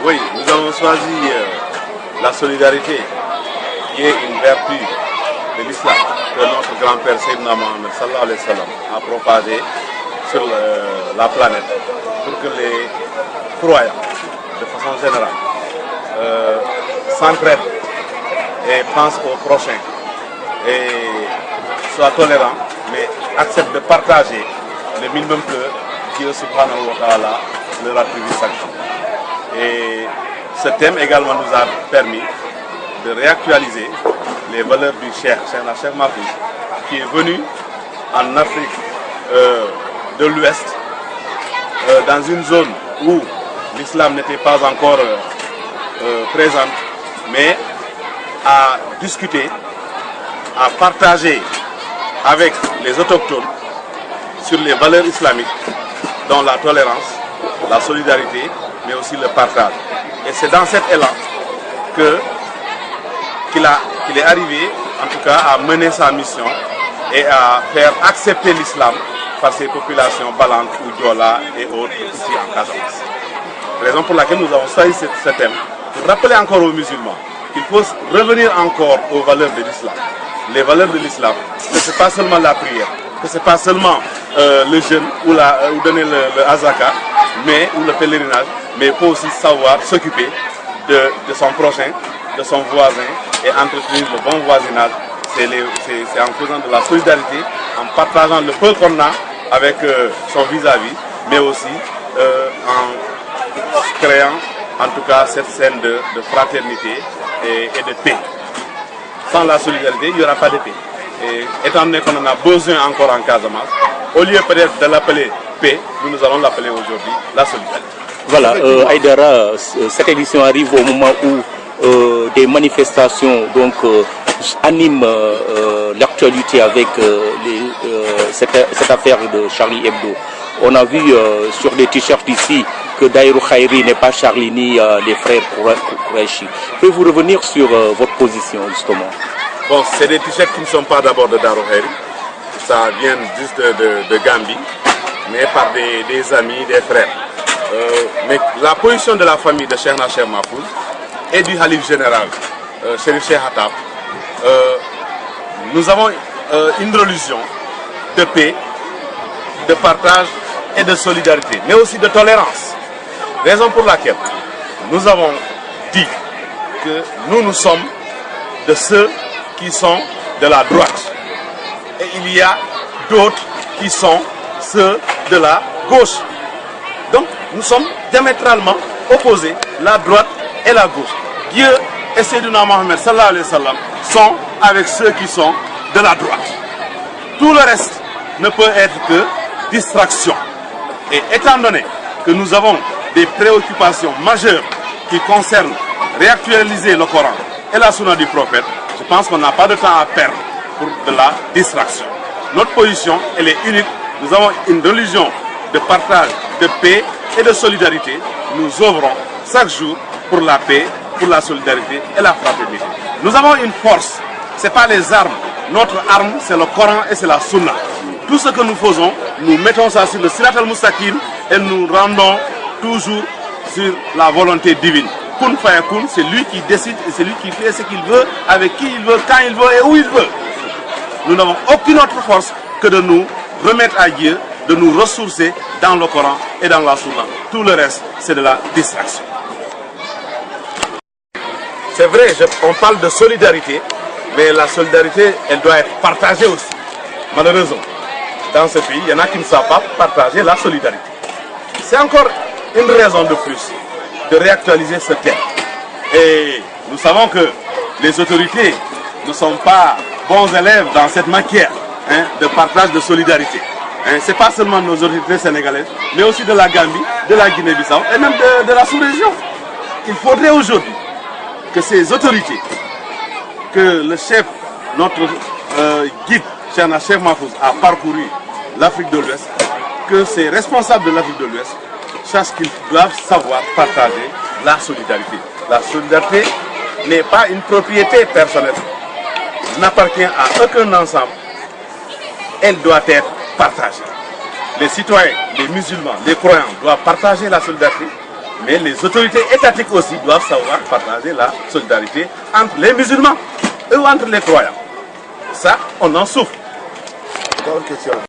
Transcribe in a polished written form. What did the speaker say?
Oui, nous avons choisi la solidarité, qui est une vertu de l'islam, que notre grand-père Sayyidina Mohammed sallallahu alayhi wa sallam a propagé sur la planète, pour que les croyants, de façon générale, s'entraident et pensent au prochain, et soient tolérants, mais acceptent de partager le minimum que Dieu subhanahu wa ta'ala leur attribue chaque jour. Et ce thème également nous a permis de réactualiser les valeurs du Cheikh Mahfouz, qui est venu en Afrique de l'Ouest, dans une zone où l'islam n'était pas encore présente, mais à discuter, à partager avec les autochtones sur les valeurs islamiques, dont la tolérance, la solidarité, mais aussi le partage. Et c'est dans cet élan qu'il est arrivé, en tout cas, à mener sa mission et à faire accepter l'islam par ces populations balantes ou diola et autres ici en Casamance. Raison pour laquelle nous avons choisi ce thème, pour rappeler encore aux musulmans qu'il faut revenir encore aux valeurs de l'islam. Les valeurs de l'islam, que ce n'est pas seulement la prière, que ce n'est pas seulement le jeûne ou donner le azaka, ou le pèlerinage, mais il faut aussi savoir s'occuper de son prochain, de son voisin, et entretenir le bon voisinage. C'est en faisant de la solidarité, en partageant le peu qu'on a avec son vis-à-vis, mais aussi en créant en tout cas cette scène de fraternité et de paix. Sans la solidarité, il n'y aura pas de paix. Et étant donné qu'on en a besoin encore en Casamance, au lieu peut-être de l'appeler paix, nous allons l'appeler aujourd'hui la solidarité. Voilà, Aïdara, cette édition arrive au moment où des manifestations animent l'actualité avec cette affaire de Charlie Hebdo. On a vu sur des t-shirts ici que Daïrou Khairi n'est pas Charlie ni les frères Kourechi. Pouvez-vous revenir sur votre position justement? Bon, c'est des t-shirts qui ne sont pas d'abord de Daïrou Khairi. Ça vient juste de Gambie, mais par des amis, des frères. Mais la position de la famille de Cheikh Mahfouz et du Khalif général, Chérif Cheikh Hatab, nous avons une religion de paix, de partage et de solidarité, mais aussi de tolérance. Raison pour laquelle nous avons dit que nous sommes de ceux qui sont de la droite. Et il y a d'autres qui sont ceux de la gauche. Donc nous sommes diamétralement opposés, la droite et la gauche. Dieu et Sayyidina Mohammed sallallahu alayhi wa sallam sont avec ceux qui sont de la droite. Tout le reste ne peut être que distraction. Et étant donné que nous avons des préoccupations majeures qui concernent réactualiser le Coran et la Sunna du prophète, je pense qu'on n'a pas de temps à perdre pour de la distraction. Notre position, elle est unique. Nous avons une religion de partage, de paix et de solidarité. Nous œuvrons chaque jour pour la paix, pour la solidarité et la fraternité. Nous avons une force, ce n'est pas les armes. Notre arme, c'est le Coran et c'est la Sunna. Tout ce que nous faisons, nous mettons ça sur le Sirat al-Mustaqim et nous rendons toujours sur la volonté divine. Kun fayakun, c'est lui qui décide et c'est lui qui fait ce qu'il veut, avec qui il veut, quand il veut et où il veut. Nous n'avons aucune autre force que de nous remettre à Dieu, de nous ressourcer dans le Coran et dans la Sunna. Tout le reste, c'est de la distraction. C'est vrai, on parle de solidarité, mais la solidarité, elle doit être partagée aussi. Malheureusement, dans ce pays, il y en a qui ne savent pas partager la solidarité. C'est encore une raison de plus de réactualiser ce thème. Et nous savons que les autorités ne sont pas bons élèves dans cette matière de partage de solidarité. Ce n'est pas seulement nos autorités sénégalaises, mais aussi de la Gambie, de la Guinée-Bissau et même de la sous-région. Il faudrait aujourd'hui que ces autorités, que le chef, notre guide, Cheikh Mahfouz, a parcouru l'Afrique de l'Ouest, que ces responsables de l'Afrique de l'Ouest sachent qu'ils doivent savoir partager la solidarité. La solidarité n'est pas une propriété personnelle, n'appartient à aucun ensemble, elle doit être partagée. Les citoyens, les musulmans, les croyants doivent partager la solidarité Mais les autorités étatiques aussi doivent savoir partager la solidarité entre les musulmans ou entre les croyants. Ça, on en souffre. Encore une question.